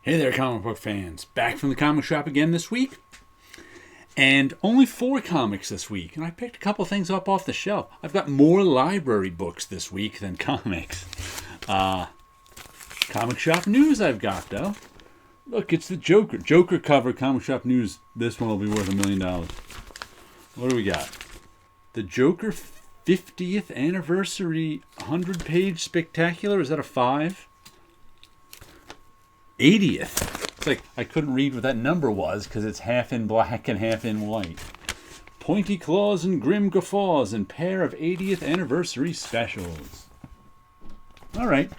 Hey there, comic book fans. Back from the comic shop again this week. And only 4 comics this week. And I picked a couple things up off the shelf. I've got more library books this week than comics. Comic shop news I've got, though. Look, it's the Joker. Joker cover, comic shop news. This one will be worth $1 million. What do we got? The Joker 50th anniversary 100-page spectacular. Is that a 5? 80th. It's like I couldn't read what that number was because it's half in black and half in white. Pointy claws and grim guffaws and pair of 80th anniversary specials. All right,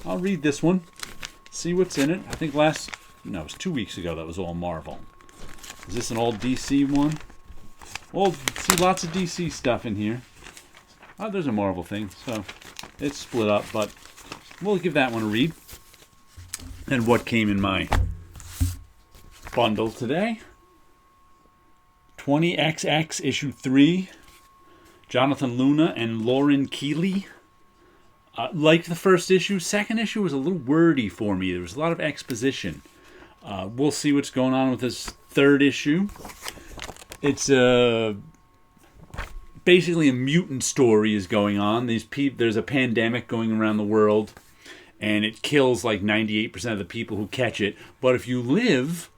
I'll read this one. See what's in it. I think it was 2 weeks ago that was all Marvel. Is this an all DC one? Well, see lots of DC stuff in here. Oh, there's a Marvel thing, so it's split up, but we'll give that one a read. And what came in my bundle today? 20XX issue 3. Jonathan Luna and Lauren Keeley. Liked the first issue. Second issue was a little wordy for me. There was a lot of exposition. We'll see what's going on with this third issue. It's basically a mutant story is going on. There's a pandemic going around the world. And it kills like 98% of the people who catch it. But if you live,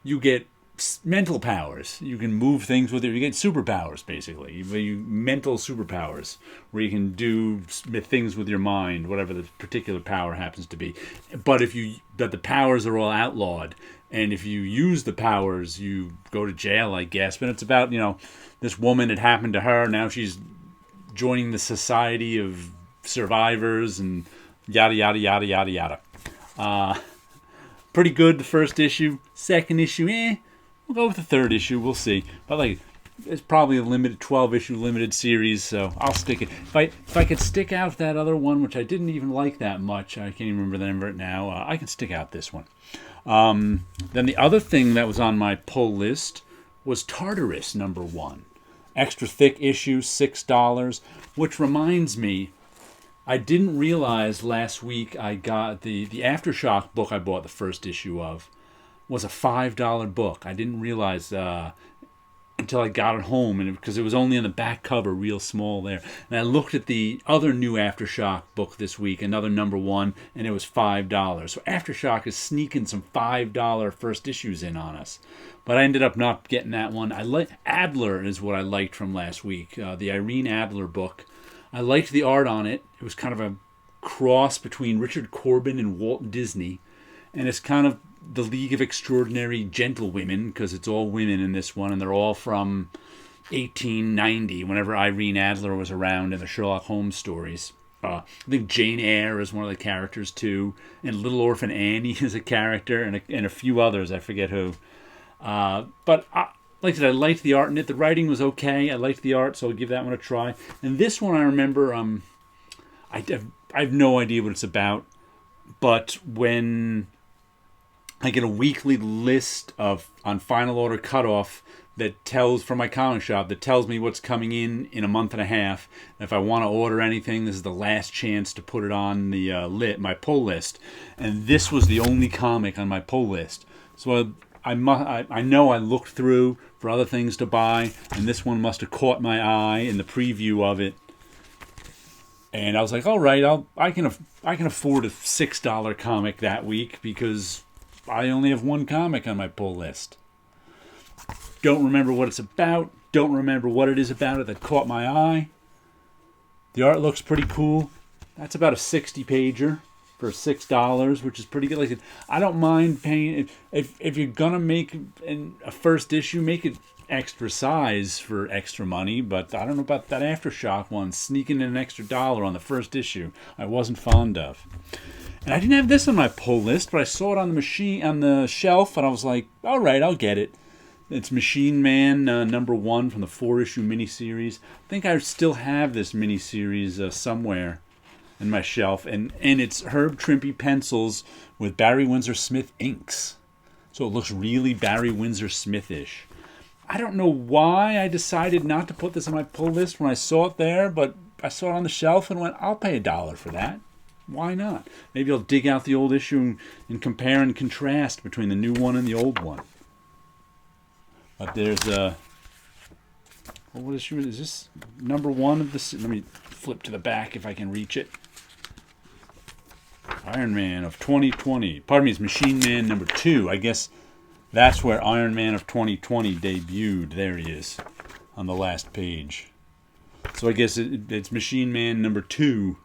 you get mental powers. You can move things with it. You get superpowers, basically. Mental superpowers, where you can do things with your mind, whatever the particular power happens to be. But the powers are all outlawed. And if you use the powers, you go to jail, I guess. But it's about, this woman, it happened to her. Now she's joining the Society of Survivors and yada, yada, yada, yada, yada. Pretty good, the first issue. Second issue, we'll go with the third issue. We'll see. But it's probably a 12-issue limited series, so I'll stick it. If I could stick out that other one, which I didn't even like that much, I can't even remember the name of it now, I can stick out this one. Then the other thing that was on my pull list was Tartarus #1. Extra thick issue, $6, which reminds me, I didn't realize last week I got the Aftershock book I bought the first issue of was a $5 book. I didn't realize until I got it home, because it was only on the back cover, real small there. And I looked at the other new Aftershock book this week, another #1, and it was $5. So Aftershock is sneaking some $5 first issues in on us. But I ended up not getting that one. Adler is what I liked from last week, the Irene Adler book. I liked the art on it. It was kind of a cross between Richard Corbin and Walt Disney. And it's kind of the League of Extraordinary Gentlewomen, because it's all women in this one, and they're all from 1890, whenever Irene Adler was around in the Sherlock Holmes stories. I think Jane Eyre is one of the characters, too. And Little Orphan Annie is a character, and a few others. I forget who. But like I said, I liked the art in it. The writing was okay. I liked the art, so I'll give that one a try. And this one, I remember, I have no idea what it's about. But when I get a weekly list on final order cutoff that tells, from my comic shop, that tells me what's coming in a month and a half. And if I want to order anything, this is the last chance to put it on my pull list. And this was the only comic on my pull list. So I know I looked through for other things to buy, and this one must have caught my eye in the preview of it. And I was like, all right, I can afford a $6 comic that week because I only have one comic on my pull list. Don't remember what it's about. Don't remember what it is about it that caught my eye. The art looks pretty cool. That's about a 60-pager. For $6, which is pretty good. Like I said, I don't mind paying. If you're gonna make a first issue, make it extra size for extra money. But I don't know about that Aftershock one, sneaking in an extra $1 on the first issue. I wasn't fond of. And I didn't have this on my pull list, but I saw it on the shelf, and I was like, all right, I'll get it. It's Machine Man #1 from the 4-issue miniseries. I think I still have this miniseries somewhere in my shelf, and it's Herb Trimpe pencils with Barry Windsor Smith inks. So it looks really Barry Windsor Smith-ish. I don't know why I decided not to put this on my pull list when I saw it there, but I saw it on the shelf and went, I'll pay $1 for that. Why not? Maybe I'll dig out the old issue and compare and contrast between the new one and the old one. But there's a... Well, what issue is this? Number 1 of this. Let me flip to the back if I can reach it. Iron Man of 2020. Pardon me, it's Machine Man number 2. I guess that's where Iron Man of 2020 debuted. There he is on the last page. So I guess it's Machine Man number 2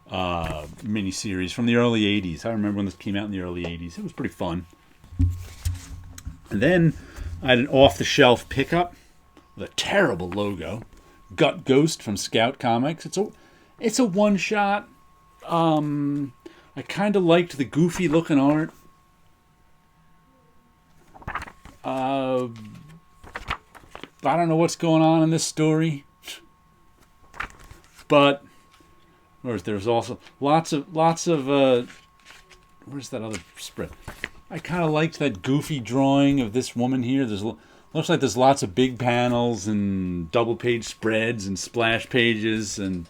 miniseries from the early 80s. I remember when this came out in the early 80s. It was pretty fun. And then I had an off-the-shelf pickup with a terrible logo. Gut Ghost from Scout Comics. It's a one-shot. I kind of liked the goofy looking art. I don't know what's going on in this story. But there's also lots of where's that other spread? I kind of liked that goofy drawing of this woman here. Looks like there's lots of big panels and double page spreads and splash pages, and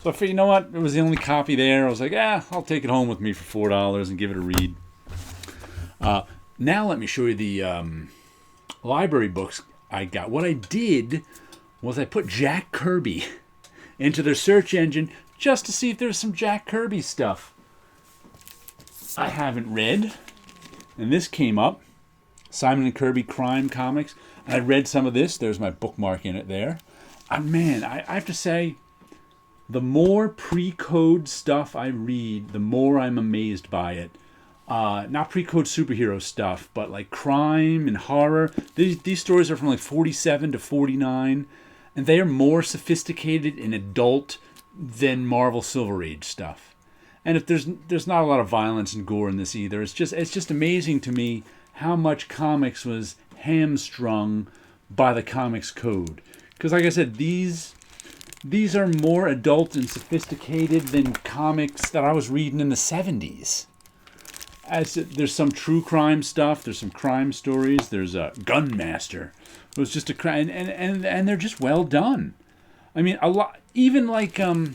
so I figured, you know what? It was the only copy there. I was like, I'll take it home with me for $4 and give it a read. Now let me show you the library books I got. What I did was I put Jack Kirby into their search engine just to see if there's some Jack Kirby stuff I haven't read. And this came up. Simon and Kirby Crime Comics. I read some of this. There's my bookmark in it there. Man, I have to say, the more pre-code stuff I read, the more I'm amazed by it. Not pre-code superhero stuff, but like crime and horror. These stories are from like 47 to 49, and they are more sophisticated and adult than Marvel Silver Age stuff. And if there's not a lot of violence and gore in this either. It's just amazing to me how much comics was hamstrung by the comics code. Because like I said, these are more adult and sophisticated than comics that I was reading in the 70s. There's some true crime stuff. There's some crime stories. There's a Gunmaster. It was just a crime, and they're just well done. I mean, a lot. Even like I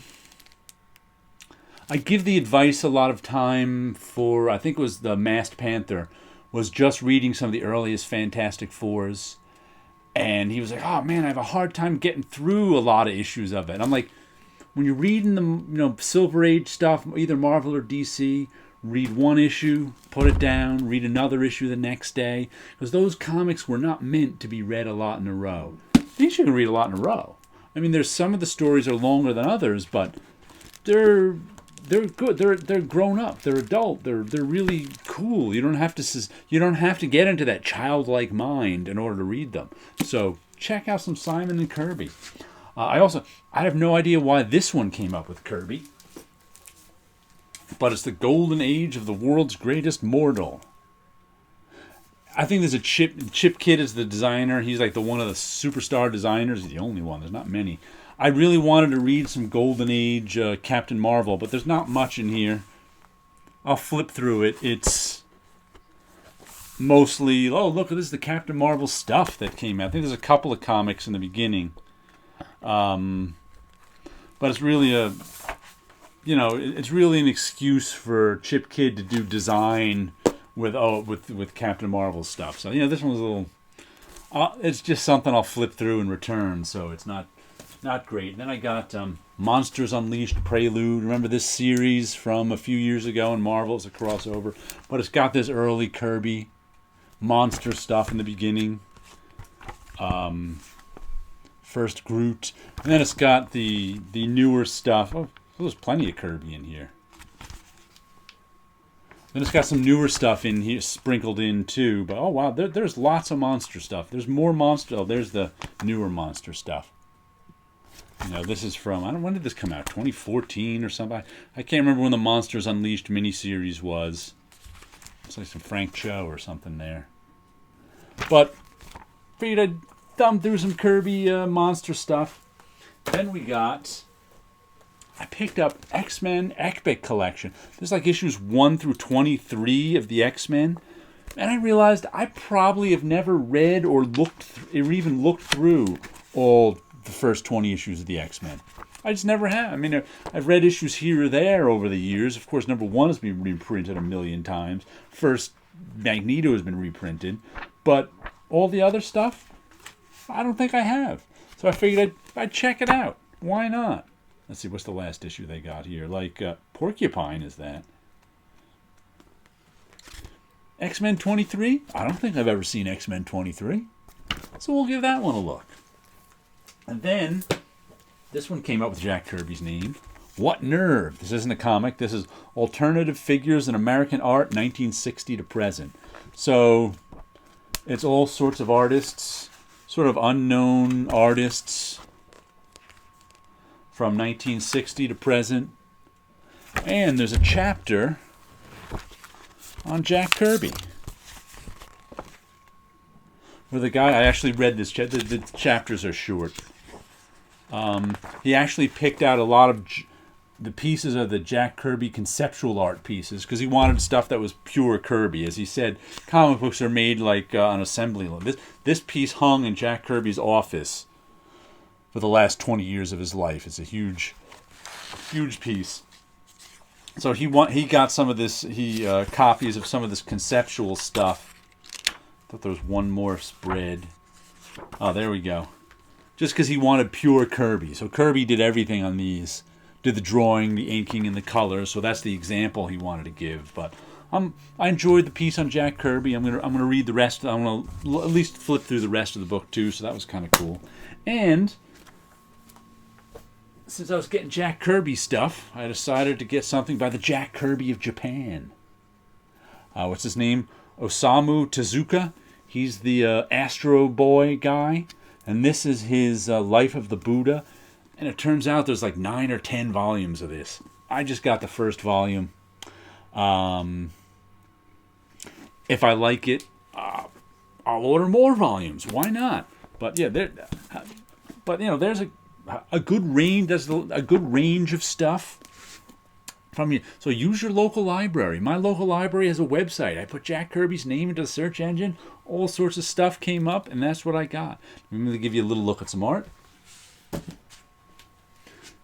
give the advice a lot of time for. I think it was the Masked Panther. Was just reading some of the earliest Fantastic Fours, and he was like, "Oh man, I have a hard time getting through a lot of issues of it." I'm like, when you're reading the Silver Age stuff, either Marvel or DC. Read one issue, put it down, read another issue the next day. Because those comics were not meant to be read a lot in a row. These you can read a lot in a row. I mean, there's some of the stories are longer than others, but they're good. They're grown up. They're adult. They're really cool. You don't have to get into that childlike mind in order to read them. So check out some Simon and Kirby. I have no idea why this one came up with Kirby. But it's the golden age of the world's greatest mortal. I think there's a Chip Kid is the designer. He's like one of the superstar designers. He's the only one. There's not many. I really wanted to read some golden age Captain Marvel, but there's not much in here. I'll flip through it. It's mostly, look, this is the Captain Marvel stuff that came out. I think there's a couple of comics in the beginning. But it's really it's really an excuse for Chip Kid to do design with Captain Marvel stuff. So this one was a little. It's just something I'll flip through and return. So it's not great. And then I got Monsters Unleashed Prelude. Remember this series from a few years ago in Marvel? It's a crossover, but it's got this early Kirby monster stuff in the beginning. First Groot, and then it's got the newer stuff. There's plenty of Kirby in here. Then it's got some newer stuff in here, sprinkled in too. But oh wow, there's lots of monster stuff. There's more monster. Oh, there's the newer monster stuff. This is from, when did this come out? 2014 or something? I can't remember when the Monsters Unleashed miniseries was. It's like some Frank Cho or something there. But figured I'd thumb through some Kirby monster stuff. Then I picked up X-Men Epic Collection. There's like issues 1 through 23 of the X-Men. And I realized I probably have never read or even looked through all the first 20 issues of the X-Men. I just never have. I mean, I've read issues here or there over the years. Of course, number 1 has been reprinted a million times. First, Magneto has been reprinted. But all the other stuff, I don't think I have. So I figured I'd check it out. Why not? Let's see, what's the last issue they got here? Like, Porcupine is that. X-Men 23? I don't think I've ever seen X-Men 23. So we'll give that one a look. And then, this one came up with Jack Kirby's name. What Nerve? This isn't a comic. This is Alternative Figures in American Art, 1960 to present. So, it's all sorts of artists, sort of unknown artists from 1960 to present. And there's a chapter on Jack Kirby. Where the guy, I actually read this, the chapters are short. He actually picked out a lot of the pieces of the Jack Kirby conceptual art pieces because he wanted stuff that was pure Kirby. As he said, comic books are made like an assembly line. This piece hung in Jack Kirby's office for the last 20 years of his life. It's a huge, huge piece. So he got some of this, copies of some of this conceptual stuff. I thought there was one more spread. Oh, there we go. Just because he wanted pure Kirby. So Kirby did everything on these. Did the drawing, the inking, and the color. So that's the example he wanted to give. But I enjoyed the piece on Jack Kirby. I'm gonna read the rest. I'm gonna at least flip through the rest of the book too. So that was kind of cool. And since I was getting Jack Kirby stuff, I decided to get something by the Jack Kirby of Japan. What's his name? Osamu Tezuka. He's the Astro Boy guy. And this is his Life of the Buddha. And it turns out there's like 9 or 10 volumes of this. I just got the first volume. If I like it, I'll order more volumes. Why not? But yeah, there's a good range. There's a good range of stuff from you. So use your local library. My local library has a website. I put Jack Kirby's name into the search engine. All sorts of stuff came up, and that's what I got. I'm going to give you a little look at some art.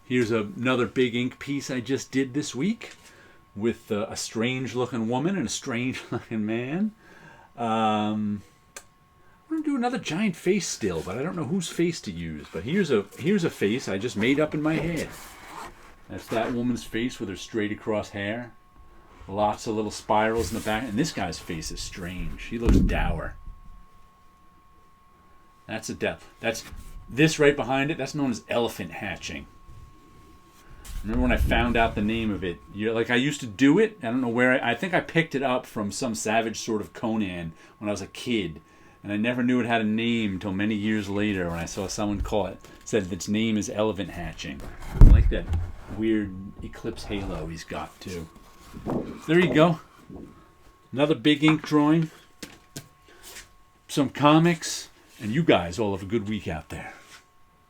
Here's another big ink piece I just did this week with a strange-looking woman and a strange-looking man. I'm going to do another giant face still, but I don't know whose face to use. But here's a face I just made up in my head. That's that woman's face with her straight across hair. Lots of little spirals in the back. And this guy's face is strange. He looks dour. That's this right behind it. That's known as elephant hatching. Remember when I found out the name of it? I used to do it. I don't know where. I think I picked it up from some Savage Sword of Conan when I was a kid. And I never knew it had a name until many years later when I saw someone call it. Said its name is elephant hatching. I like that weird eclipse halo he's got too. There you go. Another big ink drawing. Some comics. And you guys all have a good week out there.